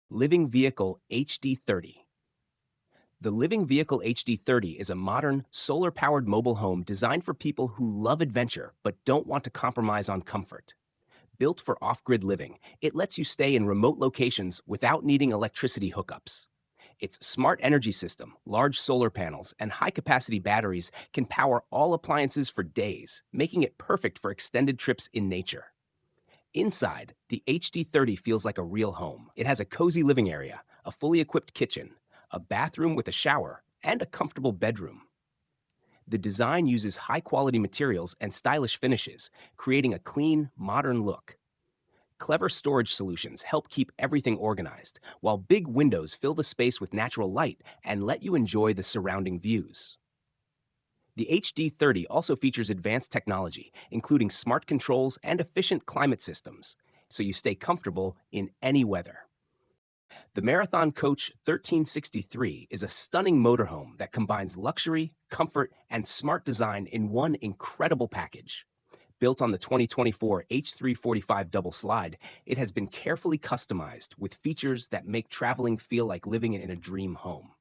Living Vehicle HD30. The Living Vehicle HD30 is a modern, solar-powered mobile home designed for people who love adventure but don't want to compromise on comfort. Built for off-grid living, it lets you stay in remote locations without needing electricity hookups. Its smart energy system, large solar panels, and high-capacity batteries can power all appliances for days, making it perfect for extended trips in nature. Inside, the HD30 feels like a real home. It has a cozy living area, a fully equipped kitchen, a bathroom with a shower, and a comfortable bedroom. The design uses high-quality materials and stylish finishes, creating a clean, modern look. Clever storage solutions help keep everything organized, while big windows fill the space with natural light and let you enjoy the surrounding views. The HD30 also features advanced technology, including smart controls and efficient climate systems, so you stay comfortable in any weather. The Marathon Coach 1363 is a stunning motorhome that combines luxury, comfort, and smart design in one incredible package. Built on the 2024 H345 double slide, it has been carefully customized with features that make traveling feel like living in a dream home.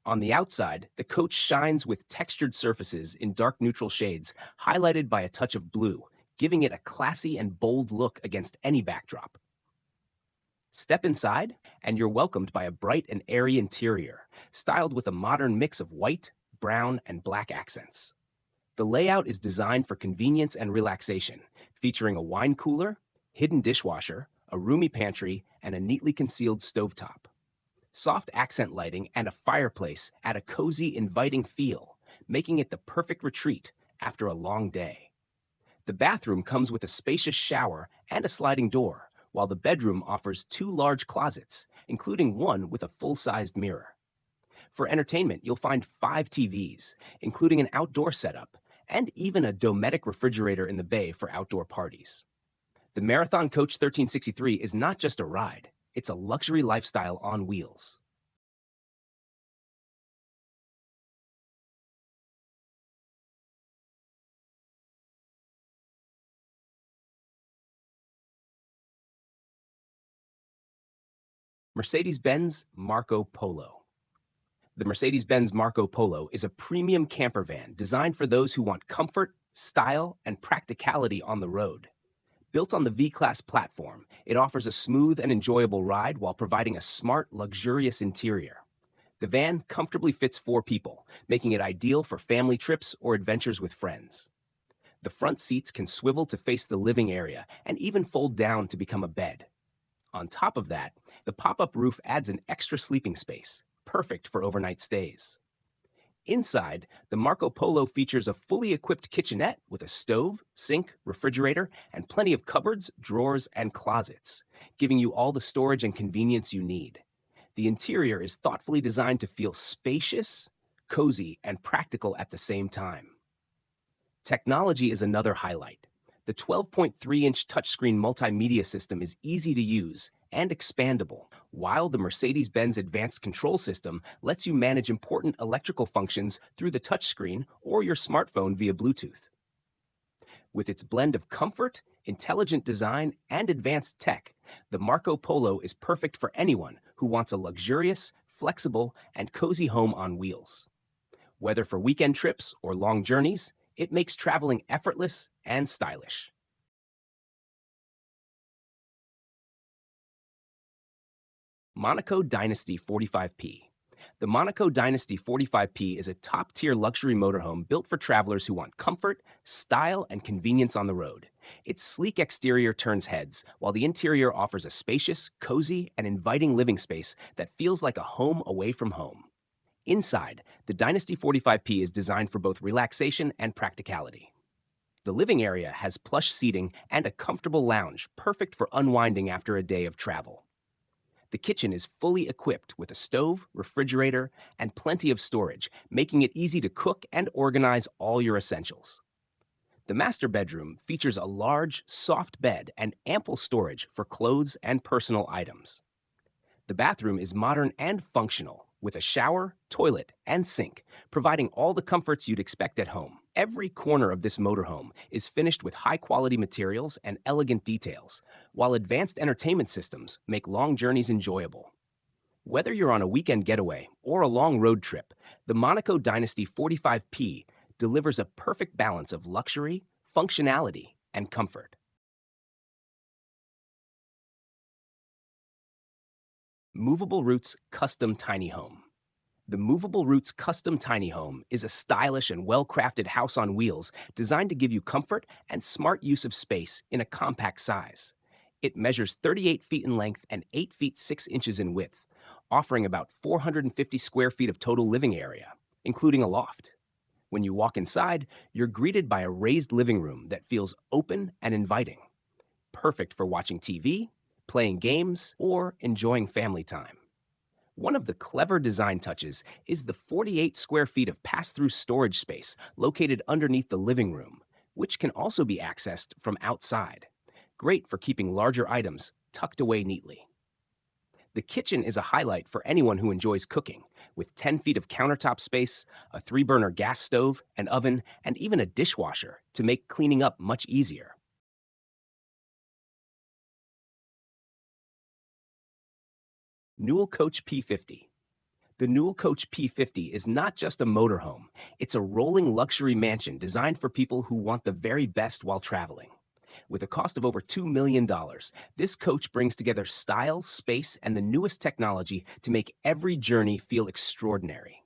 On the outside, the coach shines with textured surfaces in dark neutral shades, highlighted by a touch of blue, giving it a classy and bold look against any backdrop. Step inside, and you're welcomed by a bright and airy interior, styled with a modern mix of white, brown, and black accents. The layout is designed for convenience and relaxation, featuring a wine cooler, hidden dishwasher, a roomy pantry, and a neatly concealed stovetop. Soft accent lighting and a fireplace add a cozy, inviting feel, making it the perfect retreat after a long day. The bathroom comes with a spacious shower and a sliding door, while the bedroom offers two large closets, including one with a full-sized mirror. For entertainment, you'll find 5 TVs, including an outdoor setup, and even a Dometic refrigerator in the bay for outdoor parties. The Marathon Coach 1363 is not just a ride, it's a luxury lifestyle on wheels. Mercedes-Benz Marco Polo. The Mercedes-Benz Marco Polo is a premium camper van designed for those who want comfort, style, and practicality on the road. Built on the V-Class platform, it offers a smooth and enjoyable ride while providing a smart, luxurious interior. The van comfortably fits 4 people, making it ideal for family trips or adventures with friends. The front seats can swivel to face the living area and even fold down to become a bed. On top of that, the pop-up roof adds an extra sleeping space, perfect for overnight stays. Inside, the Marco Polo features a fully equipped kitchenette with a stove, sink, refrigerator, and plenty of cupboards, drawers, and closets, giving you all the storage and convenience you need. The interior is thoughtfully designed to feel spacious, cozy, and practical at the same time. Technology is another highlight. The 12.3-inch touchscreen multimedia system is easy to use and expandable, while the Mercedes-Benz Advanced Control System lets you manage important electrical functions through the touchscreen or your smartphone via Bluetooth. With its blend of comfort, intelligent design, and advanced tech, the Marco Polo is perfect for anyone who wants a luxurious, flexible, and cozy home on wheels. Whether for weekend trips or long journeys, it makes traveling effortless and stylish. Monaco Dynasty 45P. The Monaco Dynasty 45P is a top-tier luxury motorhome built for travelers who want comfort, style, and convenience on the road. Its sleek exterior turns heads, while the interior offers a spacious, cozy, and inviting living space that feels like a home away from home. Inside, the Dynasty 45P is designed for both relaxation and practicality. The living area has plush seating and a comfortable lounge, perfect for unwinding after a day of travel. The kitchen is fully equipped with a stove, refrigerator, and plenty of storage, making it easy to cook and organize all your essentials. The master bedroom features a large, soft bed and ample storage for clothes and personal items. The bathroom is modern and functional, with a shower, toilet, and sink, providing all the comforts you'd expect at home. Every corner of this motorhome is finished with high-quality materials and elegant details, while advanced entertainment systems make long journeys enjoyable. Whether you're on a weekend getaway or a long road trip, the Monaco Dynasty 45P delivers a perfect balance of luxury, functionality, and comfort. Movable Roots Custom Tiny Home. The Movable Roots Custom Tiny Home is a stylish and well-crafted house on wheels designed to give you comfort and smart use of space in a compact size. It measures 38 feet in length and 8 feet 6 inches in width, offering about 450 square feet of total living area, including a loft. When you walk inside, you're greeted by a raised living room that feels open and inviting, perfect for watching TV, playing games, or enjoying family time. One of the clever design touches is the 48 square feet of pass-through storage space located underneath the living room, which can also be accessed from outside. Great for keeping larger items tucked away neatly. The kitchen is a highlight for anyone who enjoys cooking, with 10 feet of countertop space, a 3-burner gas stove, an oven, and even a dishwasher to make cleaning up much easier. Newell Coach P50. The Newell Coach P50 is not just a motorhome, it's a rolling luxury mansion designed for people who want the very best while traveling. With a cost of over $2 million, this coach brings together style, space, and the newest technology to make every journey feel extraordinary.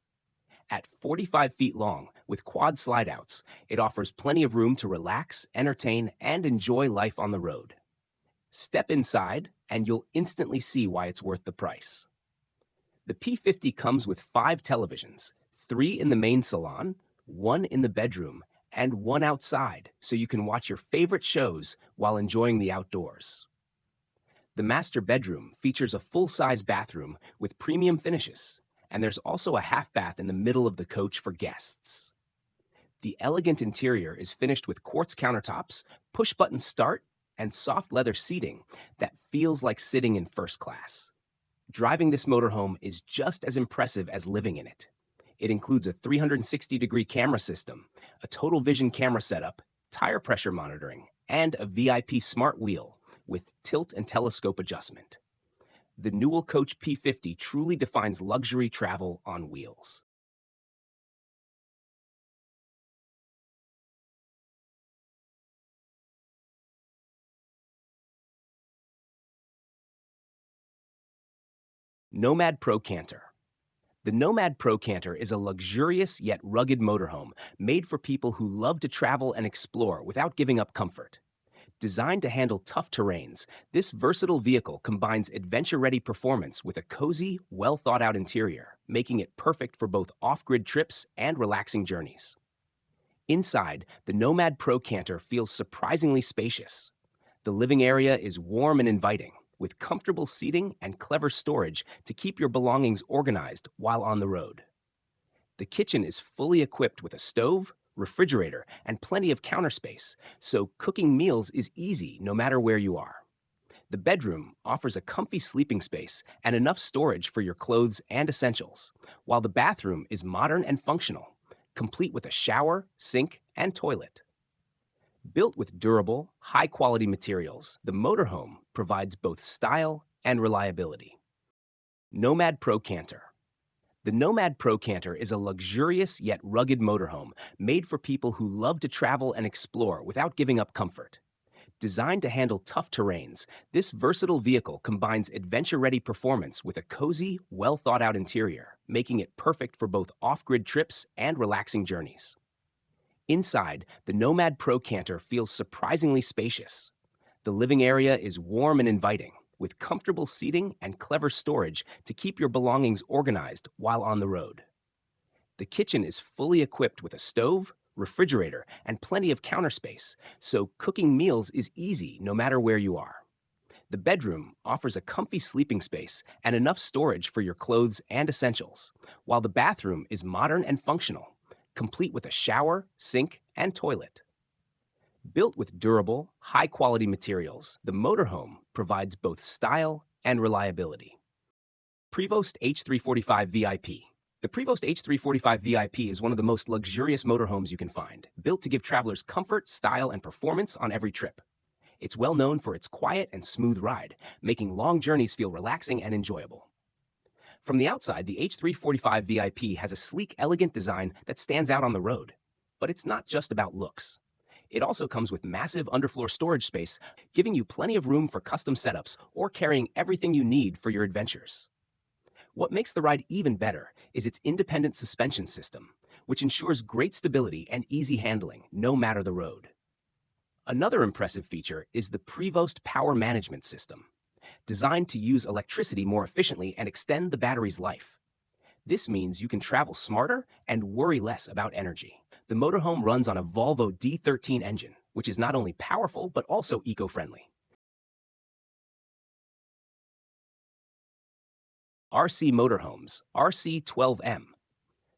At 45 feet long, with quad slide-outs, it offers plenty of room to relax, entertain, and enjoy life on the road. Step inside, and you'll instantly see why it's worth the price. The P50 comes with 5 televisions, 3 in the main salon, 1 in the bedroom, and 1 outside, so you can watch your favorite shows while enjoying the outdoors. The master bedroom features a full-size bathroom with premium finishes, and there's also a half bath in the middle of the coach for guests. The elegant interior is finished with quartz countertops, push-button start, and soft leather seating that feels like sitting in first class. Driving this motorhome is just as impressive as living in it. It includes a 360-degree camera system, a total vision camera setup, tire pressure monitoring, and a VIP smart wheel with tilt and telescope adjustment. The Newell Coach P50 truly defines luxury travel on wheels. Nomad Pro Canter. The Nomad Pro Canter is a luxurious yet rugged motorhome made for people who love to travel and explore without giving up comfort. Designed to handle tough terrains, this versatile vehicle combines adventure-ready performance with a cozy, well-thought-out interior, making it perfect for both off-grid trips and relaxing journeys. Inside, the Nomad Pro Canter feels surprisingly spacious. The living area is warm and inviting, with comfortable seating and clever storage to keep your belongings organized while on the road. The kitchen is fully equipped with a stove, refrigerator, and plenty of counter space, so cooking meals is easy no matter where you are. The bedroom offers a comfy sleeping space and enough storage for your clothes and essentials, while the bathroom is modern and functional, complete with a shower, sink, and toilet. Built with durable, high-quality materials, the motorhome provides both style and reliability. Nomad Pro Canter. The Nomad Pro Canter is a luxurious yet rugged motorhome made for people who love to travel and explore without giving up comfort. Designed to handle tough terrains, this versatile vehicle combines adventure-ready performance with a cozy, well-thought-out interior, making it perfect for both off-grid trips and relaxing journeys. Inside, the Nomad Pro Canter feels surprisingly spacious. The living area is warm and inviting, with comfortable seating and clever storage to keep your belongings organized while on the road. The kitchen is fully equipped with a stove, refrigerator, and plenty of counter space, so cooking meals is easy no matter where you are. The bedroom offers a comfy sleeping space and enough storage for your clothes and essentials, while the bathroom is modern and functional, complete with a shower, sink, and toilet. Built with durable, high-quality materials, the motorhome provides both style and reliability. Prevost H345 VIP. The Prevost H345 VIP is one of the most luxurious motorhomes you can find, built to give travelers comfort, style, and performance on every trip. It's well known for its quiet and smooth ride, making long journeys feel relaxing and enjoyable. From the outside, the H345 VIP has a sleek, elegant design that stands out on the road. But it's not just about looks. It also comes with massive underfloor storage space, giving you plenty of room for custom setups or carrying everything you need for your adventures. What makes the ride even better is its independent suspension system, which ensures great stability and easy handling, no matter the road. Another impressive feature is the Prevost Power Management System, designed to use electricity more efficiently and extend the battery's life. This means you can travel smarter and worry less about energy. The motorhome runs on a Volvo D13 engine, which is not only powerful but also eco-friendly. RC Motorhomes, RC12M.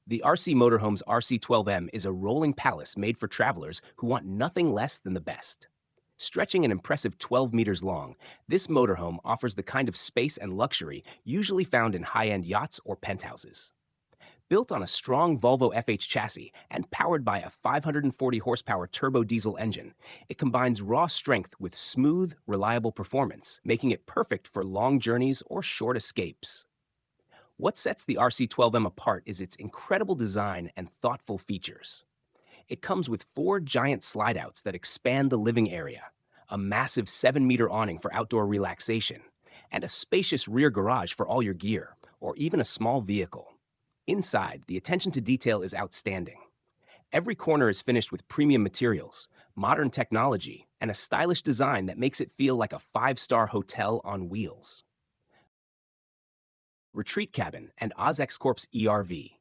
The RC Motorhomes RC12M is a rolling palace made for travelers who want nothing less than the best. Stretching an impressive 12 meters long, this motorhome offers the kind of space and luxury usually found in high-end yachts or penthouses. Built on a strong Volvo FH chassis and powered by a 540 horsepower turbo diesel engine, it combines raw strength with smooth, reliable performance, making it perfect for long journeys or short escapes. What sets the RC12M apart is its incredible design and thoughtful features. It comes with 4 giant slide-outs that expand the living area, a massive 7-meter awning for outdoor relaxation, and a spacious rear garage for all your gear, or even a small vehicle. Inside, the attention to detail is outstanding. Every corner is finished with premium materials, modern technology, and a stylish design that makes it feel like a 5-star hotel on wheels. Retreat Cabin and OzX Corp's ERV.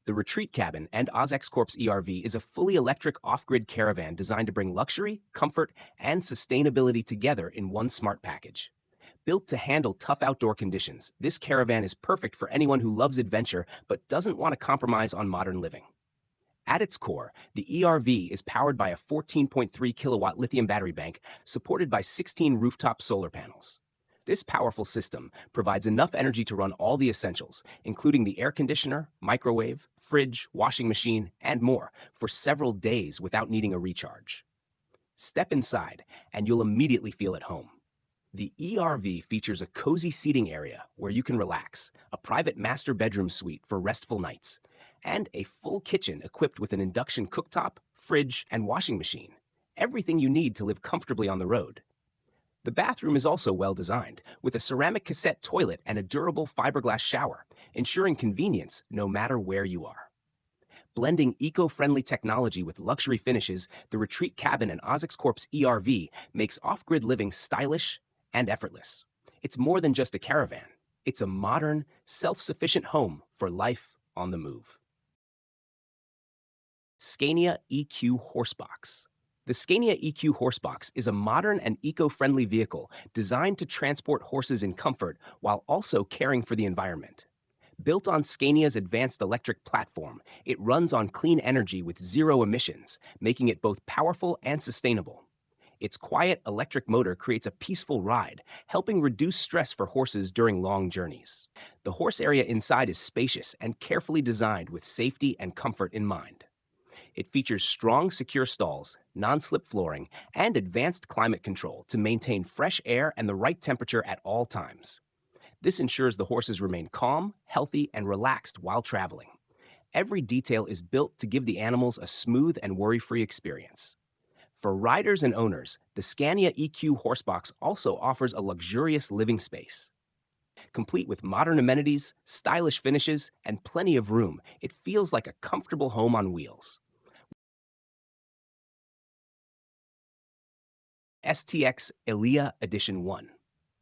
The Retreat Cabin and OzX Corp's ERV is a fully electric off-grid caravan designed to bring luxury, comfort, and sustainability together in one smart package. Built to handle tough outdoor conditions, this caravan is perfect for anyone who loves adventure but doesn't want to compromise on modern living. At its core, the ERV is powered by a 14.3 kilowatt lithium battery bank supported by 16 rooftop solar panels. This powerful system provides enough energy to run all the essentials, including the air conditioner, microwave, fridge, washing machine, and more, for several days without needing a recharge. Step inside, and you'll immediately feel at home. The ERV features a cozy seating area where you can relax, a private master bedroom suite for restful nights, and a full kitchen equipped with an induction cooktop, fridge, and washing machine. Everything you need to live comfortably on the road. The bathroom is also well designed, with a ceramic cassette toilet and a durable fiberglass shower, ensuring convenience no matter where you are. Blending eco-friendly technology with luxury finishes, the Retreat Cabin and OzX Corp's ERV makes off-grid living stylish and effortless. It's more than just a caravan. It's a modern, self-sufficient home for life on the move. Scania EQ Horsebox. The Scania EQ Horsebox is a modern and eco-friendly vehicle designed to transport horses in comfort while also caring for the environment. Built on Scania's advanced electric platform, it runs on clean energy with zero emissions, making it both powerful and sustainable. Its quiet electric motor creates a peaceful ride, helping reduce stress for horses during long journeys. The horse area inside is spacious and carefully designed with safety and comfort in mind. It features strong, secure stalls, non-slip flooring, and advanced climate control to maintain fresh air and the right temperature at all times. This ensures the horses remain calm, healthy, and relaxed while traveling. Every detail is built to give the animals a smooth and worry-free experience. For riders and owners, the Scania EQ Horsebox also offers a luxurious living space. Complete with modern amenities, stylish finishes, and plenty of room, it feels like a comfortable home on wheels. STX Elia Edition 1.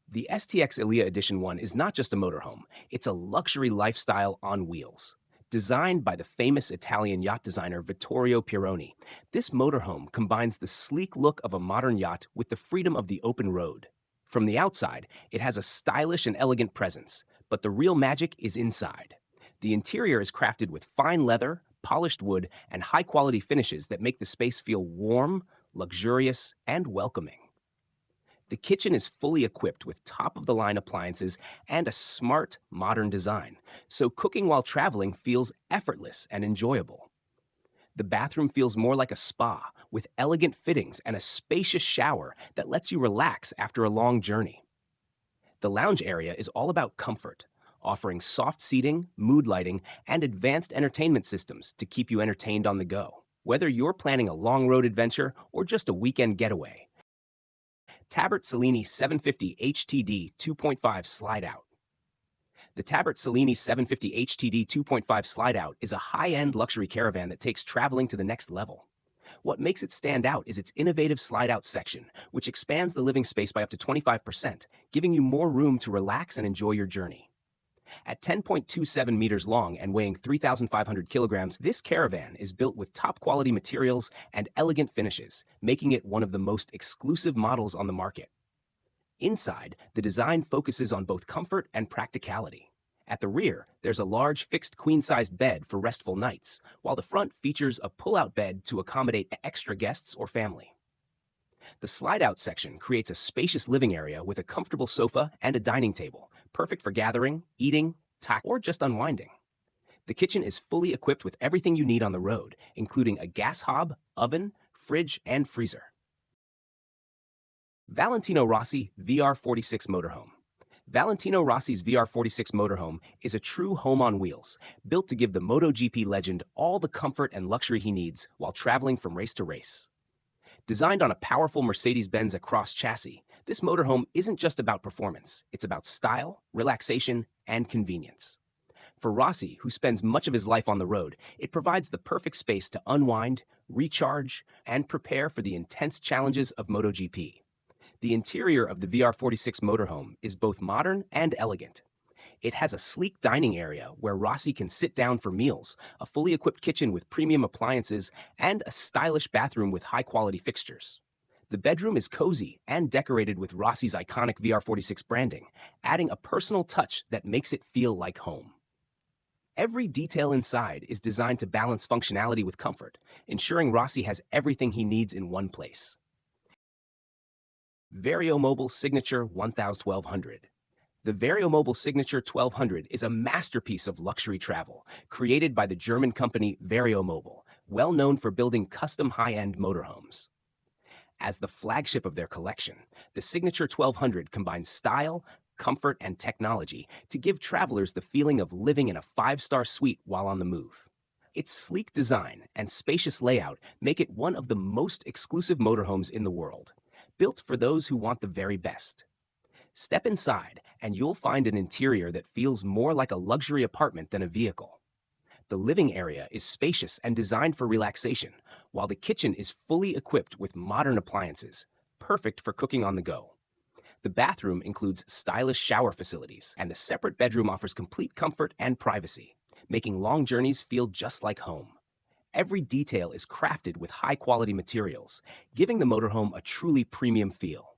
The STX Elia Edition 1 is not just a motorhome, it's a luxury lifestyle on wheels. Designed by the famous Italian yacht designer Vittorio Pironi, this motorhome combines the sleek look of a modern yacht with the freedom of the open road. From the outside, it has a stylish and elegant presence, but the real magic is inside. The interior is crafted with fine leather, polished wood, and high-quality finishes that make the space feel warm, luxurious, and welcoming. The kitchen is fully equipped with top-of-the-line appliances and a smart, modern design, so cooking while traveling feels effortless and enjoyable. The bathroom feels more like a spa, with elegant fittings and a spacious shower that lets you relax after a long journey. The lounge area is all about comfort, offering soft seating, mood lighting, and advanced entertainment systems to keep you entertained on the go. Whether you're planning a long road adventure or just a weekend getaway, Tabert Cellini 750 HTD 2.5 Slide Out. The Tabert Cellini 750 HTD 2.5 Slide Out is a high-end luxury caravan that takes traveling to the next level. What makes it stand out is its innovative slide-out section, which expands the living space by up to 25%, giving you more room to relax and enjoy your journey. At 10.27 meters long and weighing 3,500 kilograms, this caravan is built with top-quality materials and elegant finishes, making it one of the most exclusive models on the market. Inside, the design focuses on both comfort and practicality. At the rear, there's a large fixed queen-sized bed for restful nights, while the front features a pull-out bed to accommodate extra guests or family. The slide-out section creates a spacious living area with a comfortable sofa and a dining table, perfect for gathering, eating, or just unwinding. The kitchen is fully equipped with everything you need on the road, including a gas hob, oven, fridge, and freezer. Valentino Rossi VR46 Motorhome. Valentino Rossi's VR46 Motorhome is a true home on wheels, built to give the MotoGP legend all the comfort and luxury he needs while traveling from race to race. Designed on a powerful Mercedes-Benz Across chassis, this motorhome isn't just about performance, it's about style, relaxation, and convenience. For Rossi, who spends much of his life on the road, it provides the perfect space to unwind, recharge, and prepare for the intense challenges of MotoGP. The interior of the VR46 motorhome is both modern and elegant. It has a sleek dining area where Rossi can sit down for meals, a fully equipped kitchen with premium appliances, and a stylish bathroom with high-quality fixtures. The bedroom is cozy and decorated with Rossi's iconic VR46 branding, adding a personal touch that makes it feel like home. Every detail inside is designed to balance functionality with comfort, ensuring Rossi has everything he needs in one place. Mobil Signature 1200. The Mobil Signature 1200 is a masterpiece of luxury travel, created by the German company Mobil, well known for building custom high-end motorhomes. As the flagship of their collection, the Signature 1200 combines style, comfort, and technology to give travelers the feeling of living in a five-star suite while on the move. Its sleek design and spacious layout make it one of the most exclusive motorhomes in the world, built for those who want the very best. Step inside, and you'll find an interior that feels more like a luxury apartment than a vehicle. The living area is spacious and designed for relaxation, while the kitchen is fully equipped with modern appliances, perfect for cooking on the go. The bathroom includes stylish shower facilities, and the separate bedroom offers complete comfort and privacy, making long journeys feel just like home. Every detail is crafted with high-quality materials, giving the motorhome a truly premium feel.